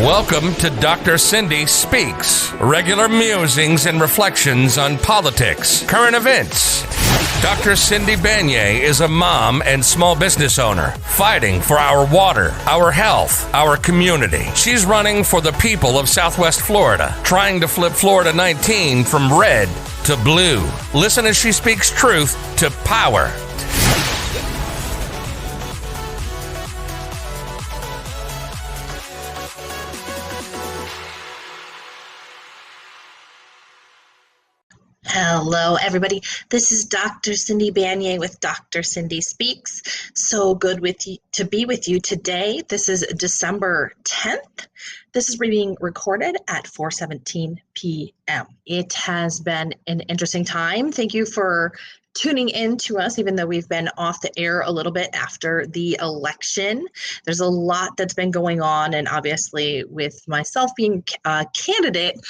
Welcome to Dr. Cindy Speaks, regular musings and reflections on politics, current events. Dr. Cindy Banyai is a mom and small business owner fighting for our water, our health, our community. She's running for the people of Southwest Florida, trying to flip Florida 19 from red to blue. Listen as she speaks truth to power. Hello, everybody. This is Dr. Cindy Banyai with Dr. Cindy Speaks. So good to be with you today. This is December 10th. This is being recorded at 4:17 p.m. It has been an interesting time. Thank you for tuning in to us, even though we've been off the air a little bit after the election. There's a lot that's been going on, and obviously with myself being a candidate,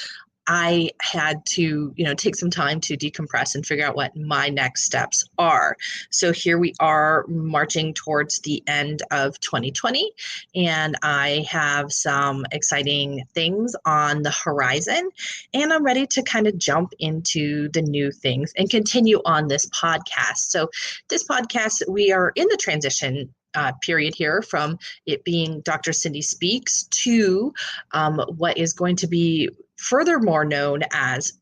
I had to, take some time to decompress and figure out what my next steps are. So here we are marching towards the end of 2020, and I have some exciting things on the horizon, and I'm ready to kind of jump into the new things and continue on this podcast. So this podcast, we are in the transition period here from it being Dr. Cindy Speaks to what is going to be furthermore known as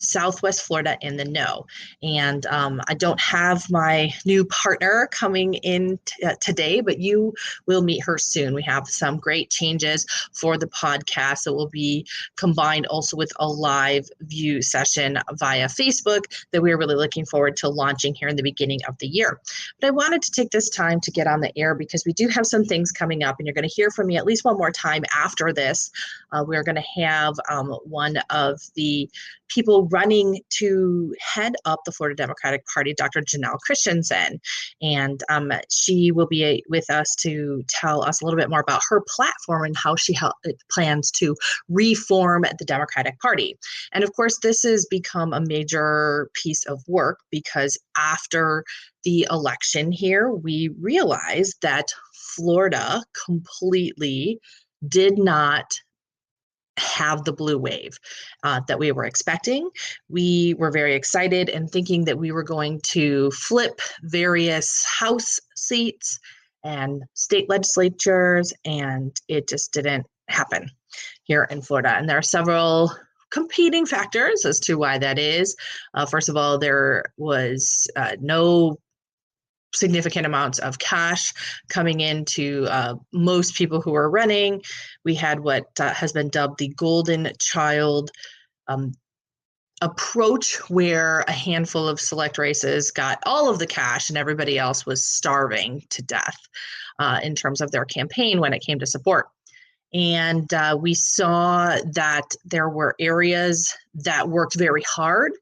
Southwest Florida in the Know. And I don't have my new partner coming in today, but you will meet her soon. We have some great changes for the podcast that will be combined also with a live view session via Facebook that we're really looking forward to launching here in the beginning of the year. But I wanted to take this time to get on the air because we do have some things coming up, and you're going to hear from me at least one more time after this. We're going to have one of the people running to head up the Florida Democratic Party, Dr. Janelle Christensen. And she will be with us to tell us a little bit more about her platform and how she plans to reform the Democratic Party. And of course, this has become a major piece of work because after the election here, we realized that Florida completely did not have the blue wave that we were expecting. We were very excited and thinking that we were going to flip various House seats and state legislatures, and it just didn't happen here in Florida. And there are several competing factors as to why that is. First of all, there was no significant amounts of cash coming into most people who were running. We had what has been dubbed the golden child approach, where a handful of select races got all of the cash and everybody else was starving to death in terms of their campaign when it came to support. And we saw that there were areas that worked very hard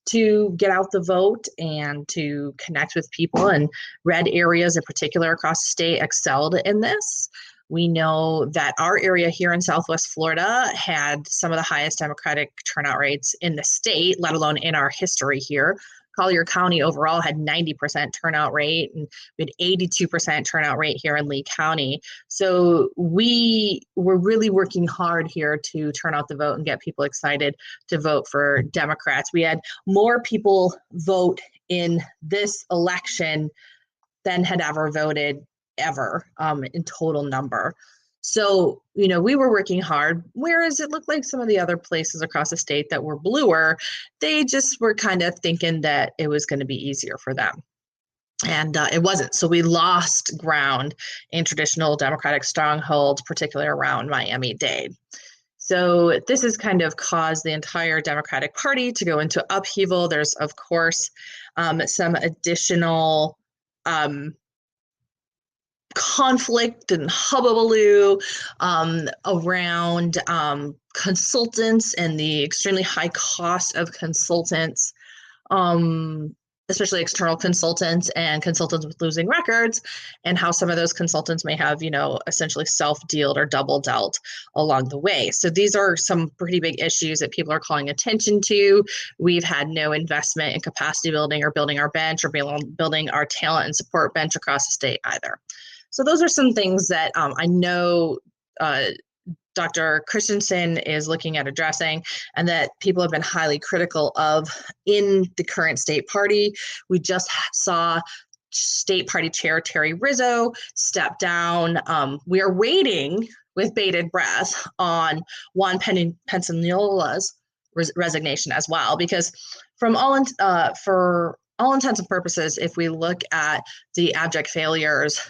to get out the vote and to connect with people, and red areas in particular across the state excelled in this. We know that our area here in Southwest Florida had some of the highest Democratic turnout rates in the state, let alone in our history here. Collier County overall had 90% turnout rate, and we had 82% turnout rate here in Lee County. So we were really working hard here to turn out the vote and get people excited to vote for Democrats. We had more people vote in this election than had ever voted ever in total number. So, we were working hard, whereas it looked like some of the other places across the state that were bluer, they just were kind of thinking that it was going to be easier for them. And it wasn't. So we lost ground in traditional Democratic strongholds, particularly around Miami-Dade. So this has kind of caused the entire Democratic Party to go into upheaval. There's, of course, some additional conflict and hubbubaloo around consultants and the extremely high cost of consultants, especially external consultants and consultants with losing records, and how some of those consultants may have, essentially self-dealed or double dealt along the way. So these are some pretty big issues that people are calling attention to. We've had no investment in capacity building or building our bench or building our talent and support bench across the state either. So those are some things that I know Dr. Christensen is looking at addressing, and that people have been highly critical of in the current state party. We just saw state party chair Terry Rizzo step down. We are waiting with bated breath on Juan Peñaniola's resignation as well, because for all intents and purposes, if we look at the abject failures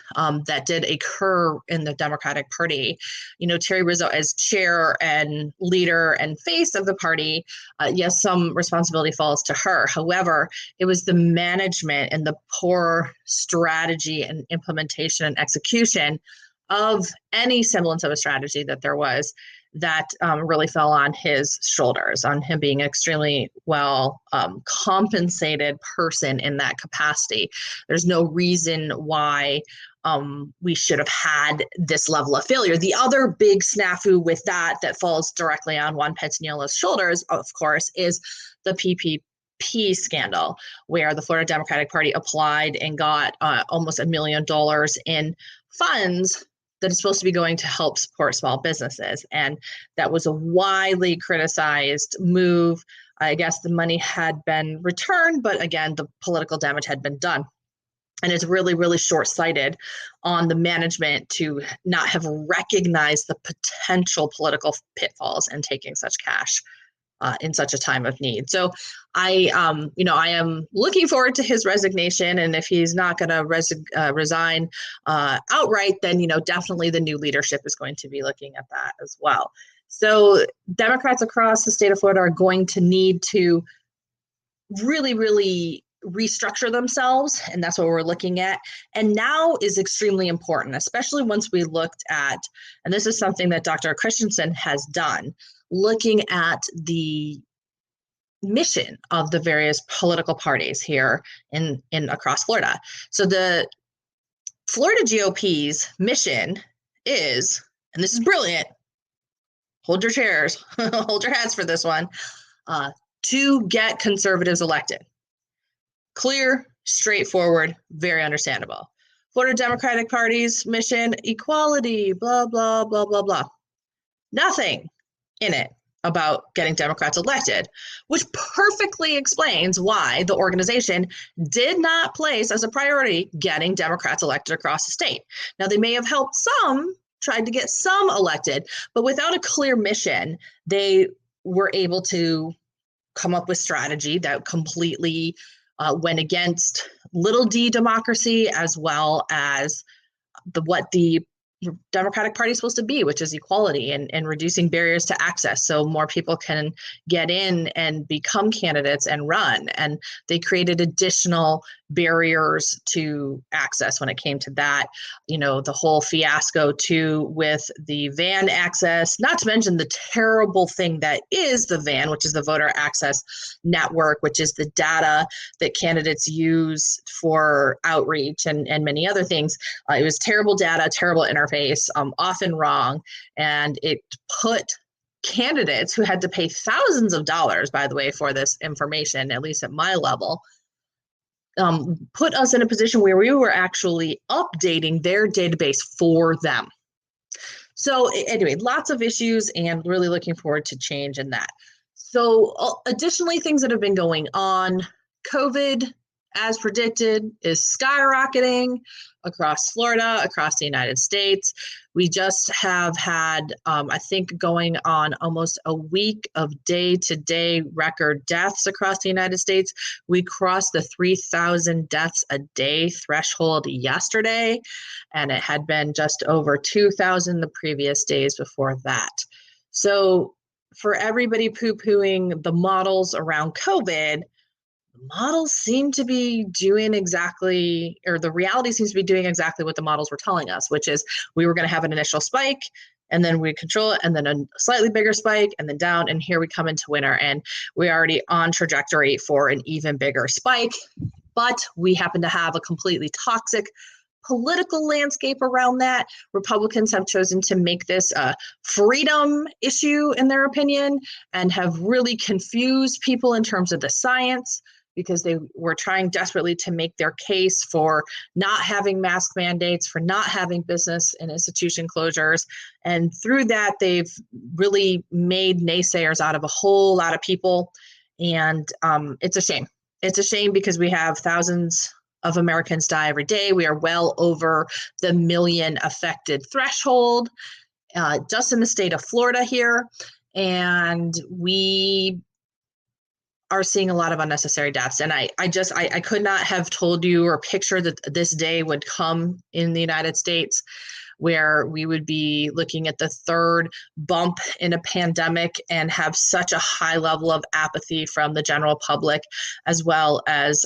that did occur in the Democratic Party, Terry Rizzo as chair and leader and face of the party, yes, some responsibility falls to her. However, it was the management and the poor strategy and implementation and execution of any semblance of a strategy that there was that really fell on his shoulders, on him being an extremely well compensated person in that capacity. There's no reason why we should have had this level of failure. The other big snafu with that falls directly on Juan Peñaniola's shoulders, of course, is the PPP scandal, where the Florida Democratic Party applied and got almost $1 million in funds that is supposed to be going to help support small businesses. And that was a widely criticized move. I guess the money had been returned, but again, the political damage had been done. And it's really, really short-sighted on the management to not have recognized the potential political pitfalls in taking such cash in such a time of need. So I am looking forward to his resignation. And if he's not going to resign outright, then, definitely the new leadership is going to be looking at that as well. So Democrats across the state of Florida are going to need to really, really restructure themselves. And that's what we're looking at. And now is extremely important, especially once we looked at, and this is something that Dr. Christensen has done, looking at the mission of the various political parties here in across Florida. So the Florida GOP's mission is, and this is brilliant, hold your chairs, hold your hats for this one, to get conservatives elected. Clear, straightforward, very understandable. Florida Democratic Party's mission, equality, blah, blah, blah, blah, blah. Nothing in it about getting Democrats elected, which perfectly explains why the organization did not place as a priority getting Democrats elected across the state. Now, they may have helped some, tried to get some elected, but without a clear mission, they were able to come up with strategy that completely went against little d democracy, as well as what the Democratic Party is supposed to be, which is equality and reducing barriers to access so more people can get in and become candidates and run. And they created additional barriers to access when it came to that. The whole fiasco too with the VAN access, not to mention the terrible thing that is the VAN, which is the Voter Access Network, which is the data that candidates use for outreach and many other things. It was terrible data, terrible interface, often wrong, and it put candidates who had to pay thousands of dollars, by the way, for this information, at least at my level, put us in a position where we were actually updating their database for them. So anyway, lots of issues and really looking forward to change in that. So additionally, things that have been going on, COVID, as predicted, is skyrocketing across Florida, across the United States. We just have had, I think, going on almost a week of day-to-day record deaths across the United States. We crossed the 3,000 deaths a day threshold yesterday, and it had been just over 2,000 the previous days before that. So for everybody poo-pooing the models around COVID, models seem to be doing exactly, or the reality seems to be doing exactly what the models were telling us, which is we were going to have an initial spike and then we control it and then a slightly bigger spike and then down. And here we come into winter and we're already on trajectory for an even bigger spike. But we happen to have a completely toxic political landscape around that. Republicans have chosen to make this a freedom issue, in their opinion, and have really confused people in terms of the science. because they were trying desperately to make their case for not having mask mandates, for not having business and institution closures. And through that, they've really made naysayers out of a whole lot of people. And it's a shame. It's a shame because we have thousands of Americans die every day. We are well over the million affected threshold just in the state of Florida here. And we are seeing a lot of unnecessary deaths. And I could not have told you or pictured that this day would come in the United States, where we would be looking at the third bump in a pandemic and have such a high level of apathy from the general public, as well as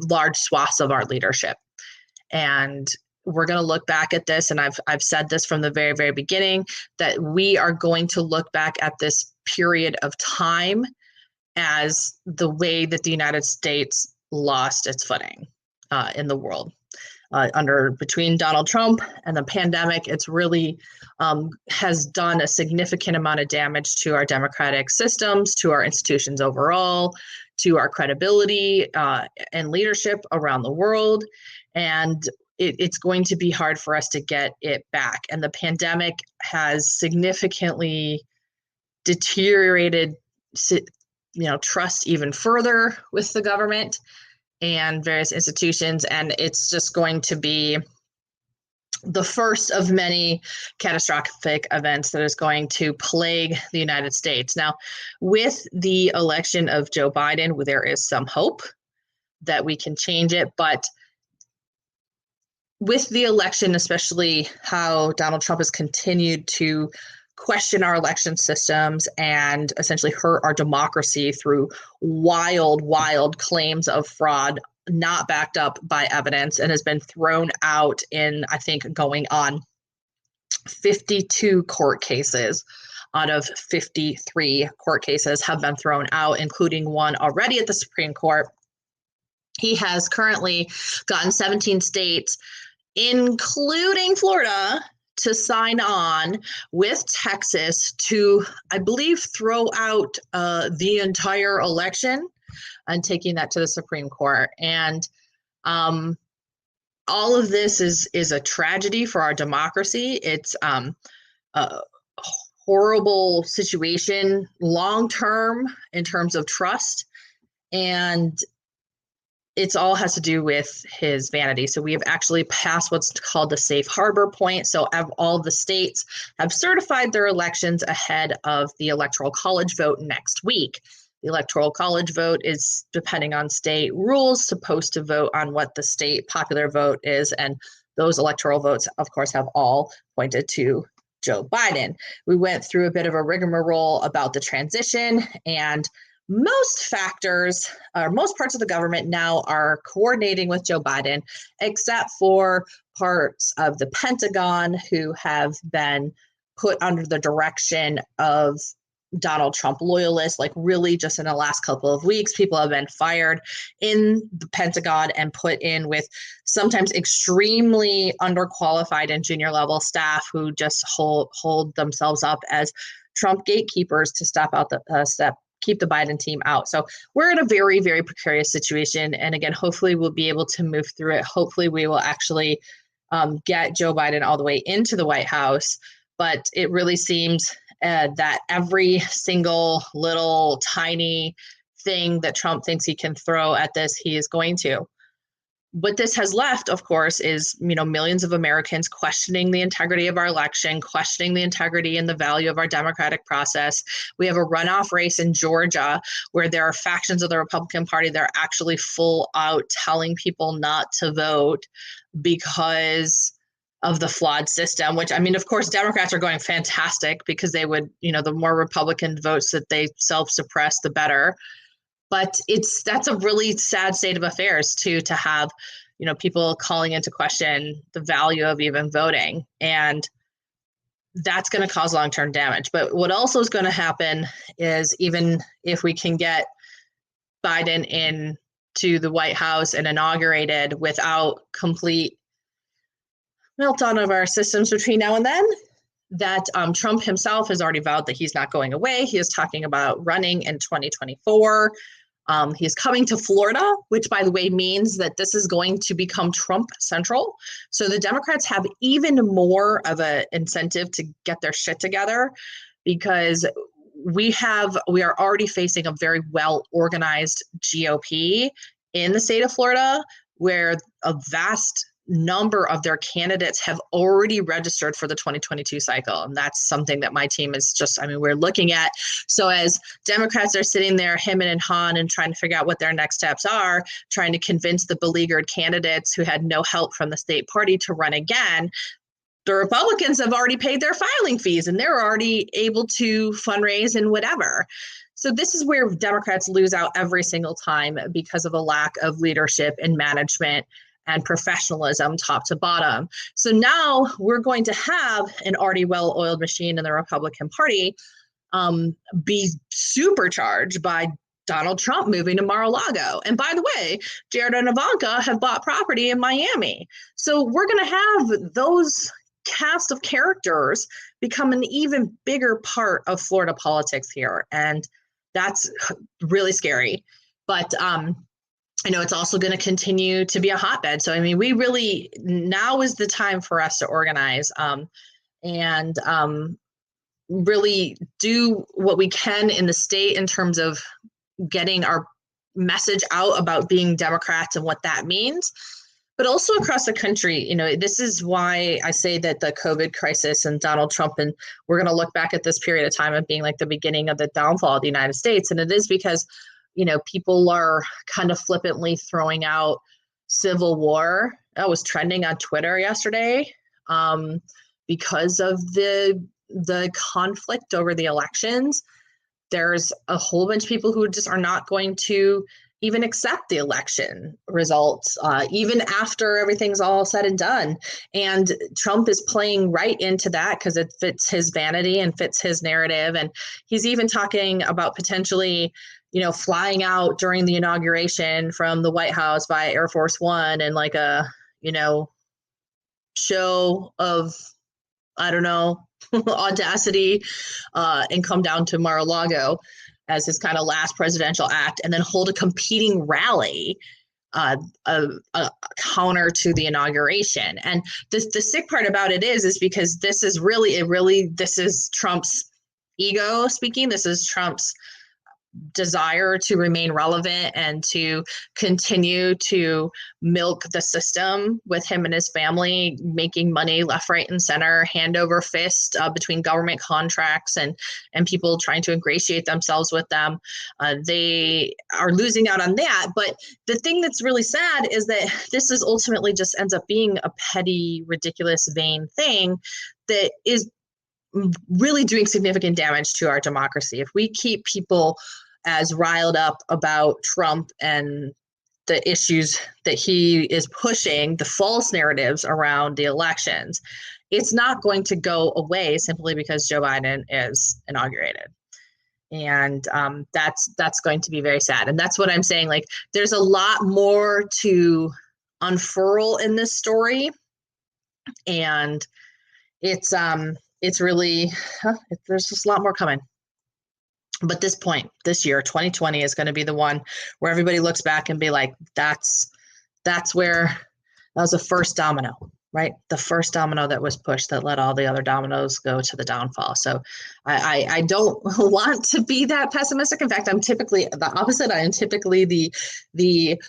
large swaths of our leadership. And we're going to look back at this, and I've said this from the very, very beginning, that we are going to look back at this period of time as the way that the United States lost its footing in the world. Between Donald Trump and the pandemic, it's really has done a significant amount of damage to our democratic systems, to our institutions overall, to our credibility and leadership around the world. And it's going to be hard for us to get it back. And the pandemic has significantly deteriorated, trust even further with the government and various institutions. And it's just going to be the first of many catastrophic events that is going to plague the United States. Now, with the election of Joe Biden, there is some hope that we can change it. But with the election, especially how Donald Trump has continued to question our election systems and essentially hurt our democracy through wild claims of fraud, not backed up by evidence, and has been thrown out in, I think, going on 52 court cases out of 53 court cases have been thrown out, including one already at the Supreme Court. He has currently gotten 17 states, including Florida, to sign on with Texas to, I believe, throw out the entire election and taking that to the Supreme Court. And all of this is a tragedy for our democracy. It's a horrible situation long-term in terms of trust. And it's all has to do with his vanity. So we have actually passed what's called the safe harbor point. So all the states have certified their elections ahead of the Electoral College vote next week. The Electoral College vote is, depending on state rules, supposed to vote on what the state popular vote is. And those electoral votes, of course, have all pointed to Joe Biden. We went through a bit of a rigmarole about the transition, and most parts of the government now are coordinating with Joe Biden, except for parts of the Pentagon who have been put under the direction of Donald Trump loyalists. Like, really, just in the last couple of weeks, people have been fired in the Pentagon and put in with sometimes extremely underqualified and junior level staff who just hold themselves up as Trump gatekeepers to keep the Biden team out. So we're in a very, very precarious situation. And again, hopefully we'll be able to move through it. Hopefully we will actually get Joe Biden all the way into the White House. But it really seems that every single little tiny thing that Trump thinks he can throw at this, he is going to. What this has left, of course, is millions of Americans questioning the integrity of our election, questioning the integrity and the value of our democratic process. We have a runoff race in Georgia where there are factions of the Republican Party that are actually full out telling people not to vote because of the flawed system, which, of course, Democrats are going fantastic because they would, the more Republican votes that they self-suppress, the better. But that's a really sad state of affairs to have, people calling into question the value of even voting. And that's going to cause long-term damage. But what also is going to happen is, even if we can get Biden into the White House and inaugurated without complete meltdown of our systems between now and then, that Trump himself has already vowed that he's not going away. He is talking about running in 2024. He's coming to Florida, which, by the way, means that this is going to become Trump central. So the Democrats have even more of an incentive to get their shit together, because we are already facing a very well organized GOP in the state of Florida, where a vast number of their candidates have already registered for the 2022 cycle. And that's something that my team is we're looking at. So as Democrats are sitting there hemming and hawing and trying to figure out what their next steps are, trying to convince the beleaguered candidates who had no help from the state party to run again, the Republicans have already paid their filing fees and they're already able to fundraise and whatever. So this is where Democrats lose out every single time because of a lack of leadership and management and professionalism top to bottom. So now we're going to have an already well-oiled machine in the Republican Party be supercharged by Donald Trump moving to Mar-a-Lago. And by the way, Jared and Ivanka have bought property in Miami. So we're going to have those cast of characters become an even bigger part of Florida politics here. And that's really scary. But I know it's also going to continue to be a hotbed. So, now is the time for us to organize and really do what we can in the state in terms of getting our message out about being Democrats and what that means, but also across the country. This is why I say that the COVID crisis and Donald Trump, and we're going to look back at this period of time of being like the beginning of the downfall of the United States. And it is because people are kind of flippantly throwing out civil war. That was trending on Twitter yesterday because of the conflict over the elections. There's a whole bunch of people who just are not going to even accept the election results, even after everything's all said and done. And Trump is playing right into that because it fits his vanity and fits his narrative. And he's even talking about potentially flying out during the inauguration from the White House by Air Force One and like a, show of, audacity and come down to Mar-a-Lago as his kind of last presidential act and then hold a competing rally, a counter to the inauguration. And the sick part about it is because this is this is Trump's ego speaking. This is Trump's desire to remain relevant and to continue to milk the system with him and his family, making money left, right, and center, hand over fist between government contracts and people trying to ingratiate themselves with them. They are losing out on that. But the thing that's really sad is that this is ultimately just ends up being a petty, ridiculous, vain thing that is really doing significant damage to our democracy. If we keep people as riled up about Trump and the issues that he is pushing, the false narratives around the elections, it's not going to go away simply because Joe Biden is inaugurated. And that's going to be very sad. And that's what I'm saying. Like, there's a lot more to unfurl in this story. And it's really, there's just a lot more coming. But this year, 2020 is going to be the one where everybody looks back and be like, that's where that was the first domino, right? The first domino that was pushed that let all the other dominoes go to the downfall. So I don't want to be that pessimistic. In fact, I'm typically the opposite. I am typically the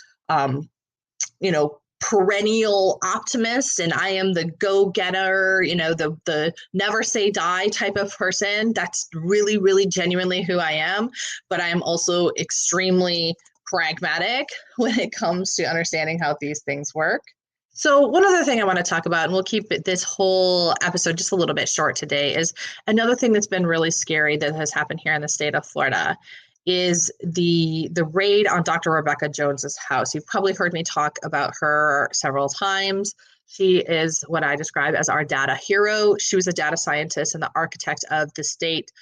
perennial optimist, and I am the go-getter, the never say die type of person. That's really, really genuinely who I am. But I am also extremely pragmatic when it comes to understanding how these things work. So one other thing I want to talk about, and we'll keep this whole episode just a little bit short today, is another thing that's been really scary that has happened here in the state of Florida is the raid on Dr. Rebecca Jones's house. You've probably heard me talk about her several times. She is what I describe as our data hero. She was a data scientist and the architect of the state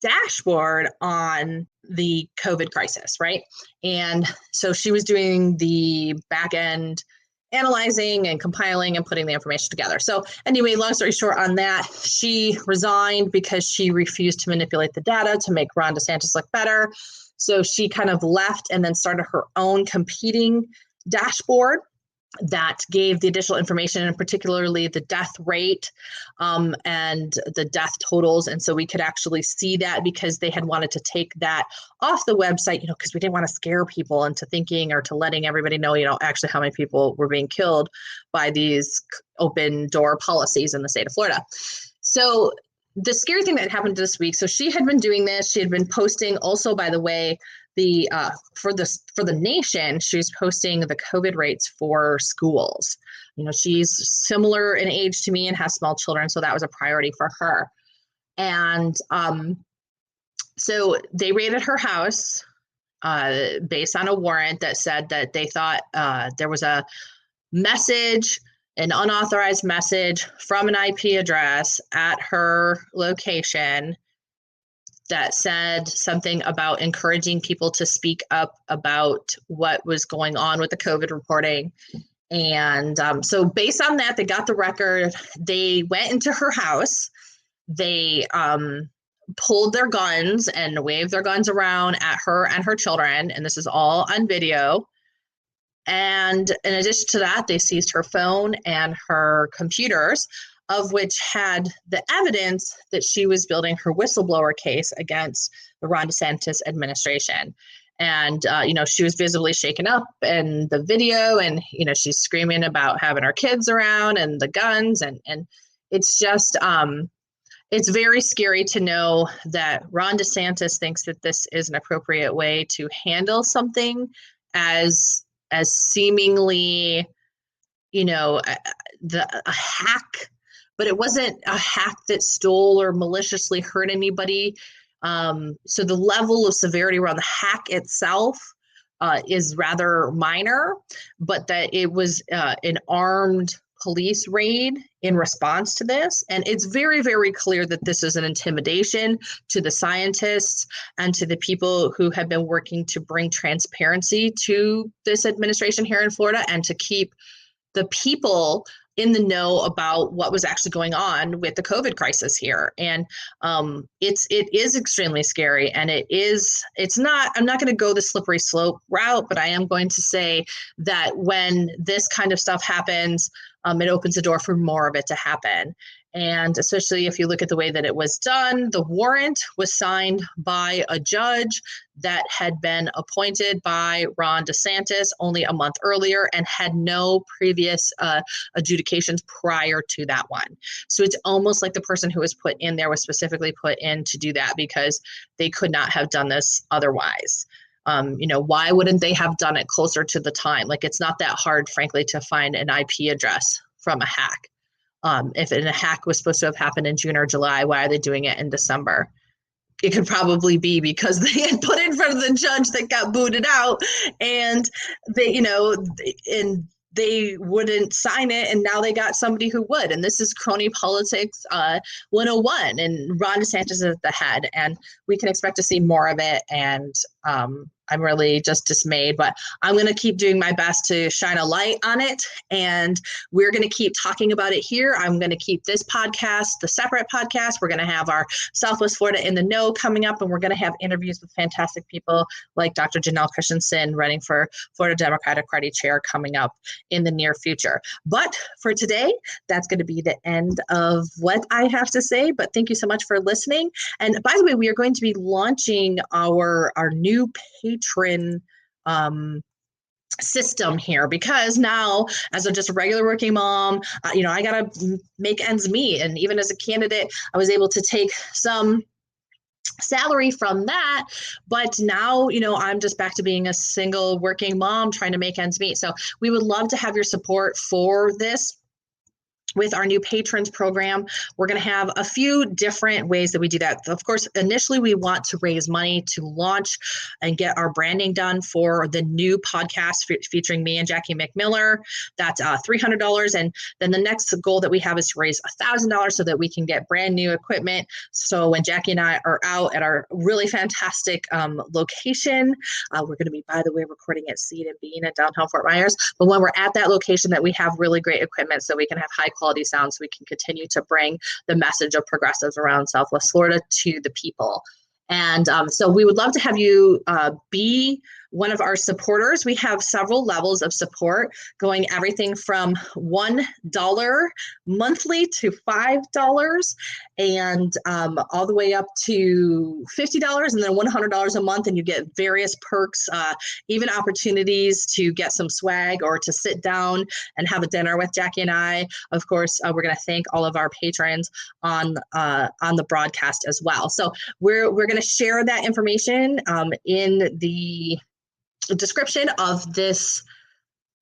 dashboard on the COVID crisis, right? And so she was doing the back end analyzing and compiling and putting the information together. So anyway, long story short on that, she resigned because she refused to manipulate the data to make Ron DeSantis look better. So she kind of left and then started her own competing dashboard that gave the additional information, and particularly the death rate and the death totals. And so we could actually see that, because they had wanted to take that off the website, because we didn't want to scare people into thinking, or to letting everybody know, actually how many people were being killed by these open door policies in the state of Florida. So the scary thing that happened this week, so she had been doing this. She had been posting also, by the way, for the nation, she's posting the COVID rates for schools. She's similar in age to me and has small children, so that was a priority for her. And so they raided her house based on a warrant that said that they thought there was a message, an unauthorized message from an IP address at her location that said something about encouraging people to speak up about what was going on with the COVID reporting. And so based on that, they got the record. They went into her house. They pulled their guns and waved their guns around at her and her children. And this is all on video. And in addition to that, they seized her phone and her computers, of which had the evidence that she was building her whistleblower case against the Ron DeSantis administration. And, she was visibly shaken up in the video, and, she's screaming about having her kids around and the guns. And it's just, it's very scary to know that Ron DeSantis thinks that this is an appropriate way to handle something as seemingly, a hack. But it wasn't a hack that stole or maliciously hurt anybody. So the level of severity around the hack itself is rather minor, but that it was an armed police raid in response to this. And it's very, very clear that this is an intimidation to the scientists and to the people who have been working to bring transparency to this administration here in Florida, and to keep the people in the know about what was actually going on with the COVID crisis here. And it is extremely scary. And I'm not going to go the slippery slope route, but I am going to say that when this kind of stuff happens, it opens the door for more of it to happen. And especially if you look at the way that it was done, the warrant was signed by a judge that had been appointed by Ron DeSantis only a month earlier and had no previous adjudications prior to that one. So it's almost like the person who was put in there was specifically put in to do that, because they could not have done this otherwise. Why wouldn't they have done it closer to the time? Like, it's not that hard, frankly, to find an IP address from a hack. If a hack was supposed to have happened in June or July, why are they doing it in December? It could probably be because they had put in front of the judge that got booted out, and they wouldn't sign it, and now they got somebody who would. And this is crony politics 101, and Ron DeSantis is at the head, and we can expect to see more of it. And I'm really just dismayed, but I'm going to keep doing my best to shine a light on it. And we're going to keep talking about it here. I'm going to keep this podcast, the separate podcast. We're going to have our Southwest Florida in the Know coming up, and we're going to have interviews with fantastic people like Dr. Janelle Christensen, running for Florida Democratic Party chair, coming up in the near future. But for today, that's going to be the end of what I have to say. But thank you so much for listening. And by the way, we are going to be launching our new patron system here, because now, as just a regular working mom, I got to make ends meet. And even as a candidate, I was able to take some salary from that, but now I'm just back to being a single working mom trying to make ends meet. So we would love to have your support for this. With our new patrons program, we're going to have a few different ways that we do that. Of course, initially we want to raise money to launch and get our branding done for the new podcast featuring me and Jackie McMiller. That's $300. And then the next goal that we have is to raise $1,000 so that we can get brand new equipment. So when Jackie and I are out at our really fantastic location, we're going to be, by the way, recording at Seed and Bean at downtown Fort Myers. But when we're at that location, that we have really great equipment so we can have high quality sound, so we can continue to bring the message of progressives around Southwest Florida to the people. And so we would love to have you be one of our supporters. We have several levels of support, going everything from $1 monthly to $5 and all the way up to $50 and then $100 a month. And you get various perks, even opportunities to get some swag or to sit down and have a dinner with Jackie and I. Of course, we're going to thank all of our patrons on the broadcast as well. So we're going to share that information in the description of this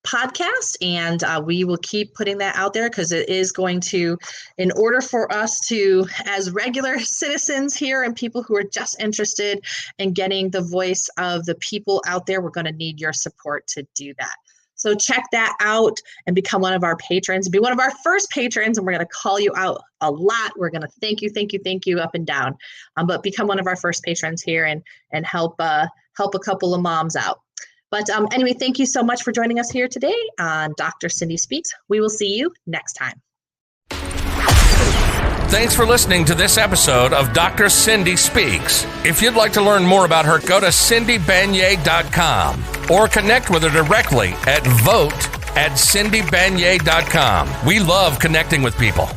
podcast, and we will keep putting that out there because it is going to, in order for us to, as regular citizens here and people who are just interested in getting the voice of the people out there, we're going to need your support to do that. So check that out and become one of our patrons. Be one of our first patrons, and we're going to call you out a lot. We're going to thank you up and down. But become one of our first patrons here and help a couple of moms out. But anyway, thank you so much for joining us here today on Dr. Cindy Speaks. We will see you next time. Thanks for listening to this episode of Dr. Cindy Speaks. If you'd like to learn more about her, go to cindybanyai.com or connect with her directly at vote@cindybanyai.com. We love connecting with people.